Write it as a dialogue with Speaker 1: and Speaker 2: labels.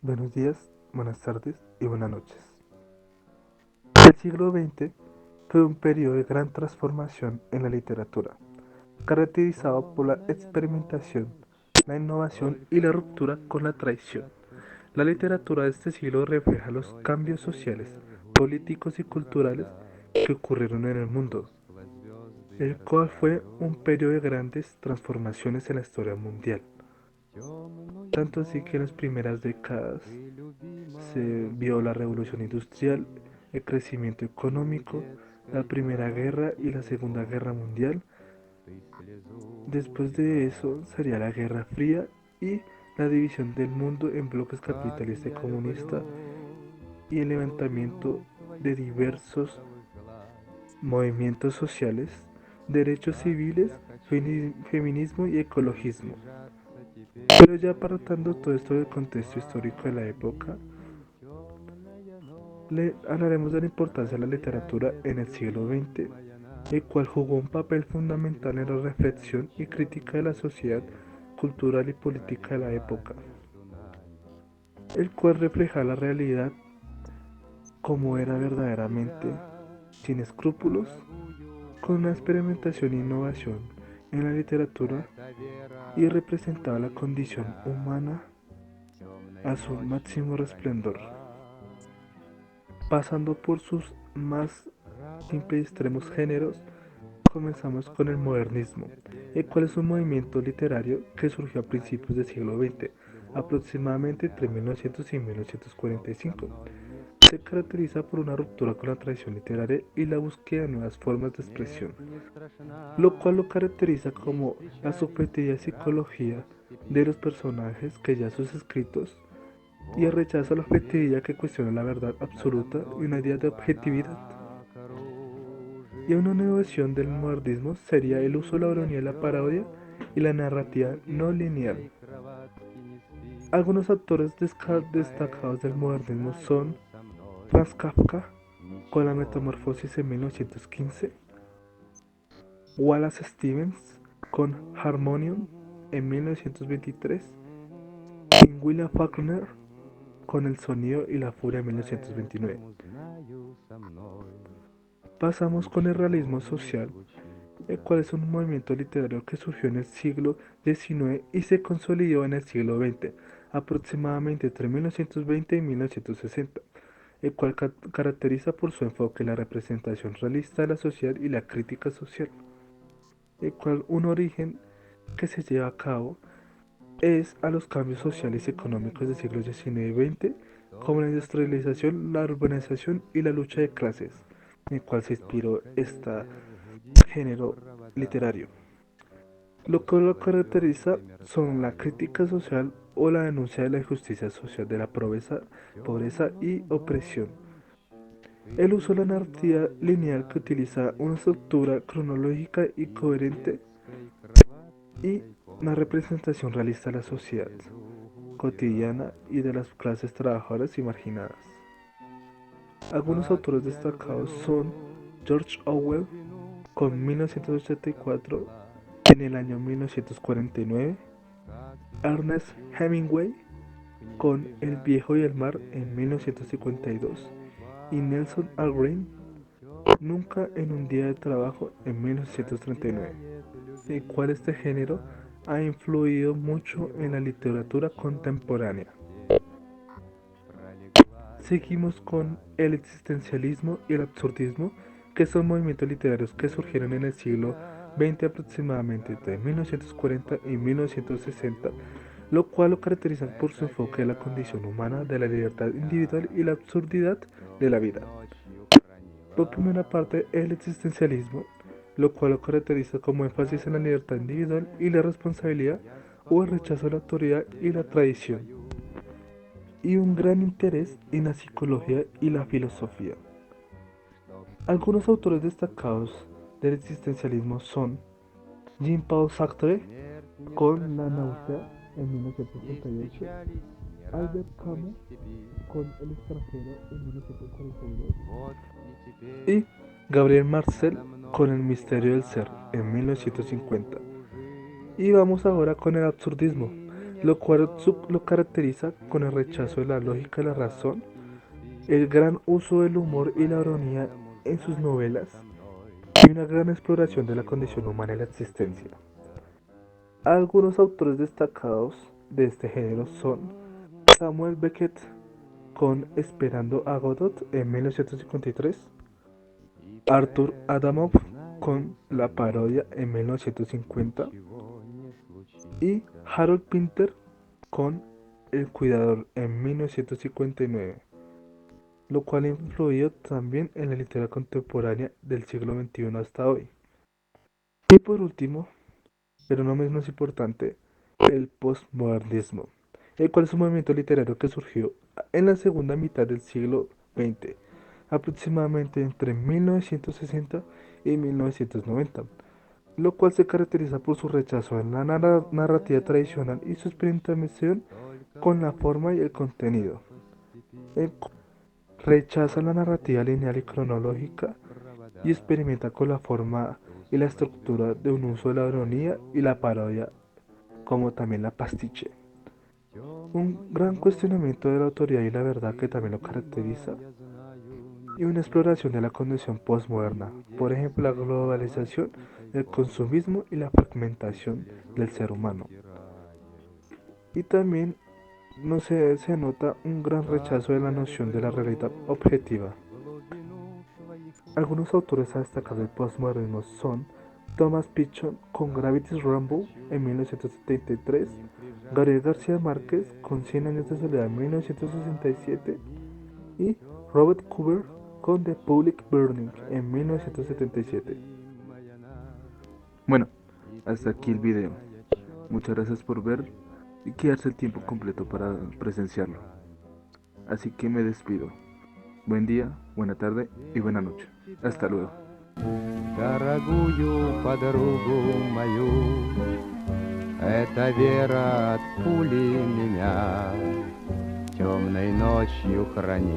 Speaker 1: Buenos días, buenas tardes y buenas noches. El siglo XX fue un periodo de gran transformación en la literatura, caracterizado por la experimentación, la innovación y la ruptura con la tradición. La literatura de este siglo refleja los cambios sociales, políticos y culturales que ocurrieron en el mundo, el cual fue un periodo de grandes transformaciones en la historia mundial. Tanto así que en las primeras décadas se vio la revolución industrial, el crecimiento económico, la Primera Guerra y la Segunda Guerra Mundial. Después de eso sería la Guerra Fría y la división del mundo en bloques capitalista y comunista y el levantamiento de diversos movimientos sociales, derechos civiles, feminismo y ecologismo. Pero ya apartando todo esto del contexto histórico de la época, le hablaremos de la importancia de la literatura en el siglo XX, el cual jugó un papel fundamental en la reflexión y crítica de la sociedad cultural y política de la época, el cual refleja la realidad como era verdaderamente, sin escrúpulos, con una experimentación e innovación en la literatura y representaba la condición humana a su máximo resplendor, pasando por sus más simples y extremos géneros. Comenzamos con el modernismo, el cual es un movimiento literario que surgió a principios del siglo XX, aproximadamente entre 1900 y 1945. Se caracteriza por una ruptura con la tradición literaria y la búsqueda de nuevas formas de expresión, lo cual lo caracteriza como la subjetiva psicología de los personajes que ya sus escritos y el rechazo a la objetividad que cuestiona la verdad absoluta y una idea de objetividad. Y una innovación del modernismo sería el uso de la ironía y la parodia y la narrativa no lineal. Algunos autores destacados del modernismo son Franz Kafka con la Metamorfosis en 1915, Wallace Stevens con Harmonium en 1923 y William Faulkner con El sonido y la furia en 1929. Pasamos con el realismo social, el cual es un movimiento literario que surgió en el siglo XIX y se consolidó en el siglo XX, aproximadamente entre 1920 y 1960, el cual caracteriza por su enfoque en la representación realista de la sociedad y la crítica social, el cual un origen que se lleva a cabo es a los cambios sociales y económicos del siglo XIX y XX, como la industrialización, la urbanización y la lucha de clases, en el cual se inspiró este género literario. Lo que lo caracteriza son la crítica social o la denuncia de la injusticia social de la pobreza y opresión. El uso de la narrativa lineal que utiliza una estructura cronológica y coherente y una representación realista de la sociedad cotidiana y de las clases trabajadoras y marginadas. Algunos autores destacados son George Orwell con 1984 en el año 1949, Ernest Hemingway con El viejo y el mar en 1952 y Nelson Algren Nunca en un día de trabajo en 1939, el cual este género ha influido mucho en la literatura contemporánea. Seguimos con el existencialismo y el absurdismo, que son movimientos literarios que surgieron en el siglo XX aproximadamente entre 1940 y 1960, lo cual lo caracterizan por su enfoque de la condición humana, de la libertad individual y la absurdidad de la vida. Por primera parte, el existencialismo, lo cual lo caracteriza como énfasis en la libertad individual y la responsabilidad o el rechazo a la autoridad y la tradición, y un gran interés en la psicología y la filosofía. Algunos autores destacados del existencialismo son Jean-Paul Sartre con La náusea en 1968, Albert Camus con El extranjero en 1942 y Gabriel Marcel con El misterio del ser en 1950. Y vamos ahora con el absurdismo, lo cual lo caracteriza con el rechazo de la lógica y la razón, el gran uso del humor y la ironía en sus novelas y una gran exploración de la condición humana y la existencia. Algunos autores destacados de este género son Samuel Beckett con Esperando a Godot en 1953, Arthur Adamov con La parodia en 1950 y Harold Pinter con El cuidador en 1959, lo cual ha influido también en la literatura contemporánea del siglo XXI hasta hoy. Y por último, pero no menos importante, el postmodernismo, el cual es un movimiento literario que surgió en la segunda mitad del siglo XX, aproximadamente entre 1960 y 1990, lo cual se caracteriza por su rechazo en la narrativa tradicional y su experimentación con la forma y el contenido. Eh, Rechaza la narrativa lineal y cronológica y experimenta con la forma y la estructura de un uso de la ironía y la parodia, como también la pastiche. Un gran cuestionamiento de la autoridad y la verdad que también lo caracteriza, y una exploración de la condición postmoderna, por ejemplo la globalización, el consumismo y la fragmentación del ser humano. Y también no se nota un gran rechazo de la noción de la realidad objetiva. Algunos autores a destacar del postmodernismo son Thomas Pynchon con Gravity's Rumble en 1973, Gabriel García Márquez con Cien años de soledad en 1967 y Robert Cooper con The Public Burning en 1977. Bueno, hasta aquí el video. Muchas gracias por ver y quedarse el tiempo completo para presenciarlo. Así que me despido. Buen día, buena tarde y buena noche. Hasta luego.
Speaker 2: Дорогую подругу мою, эта вера от пули меня темной ночью хранила.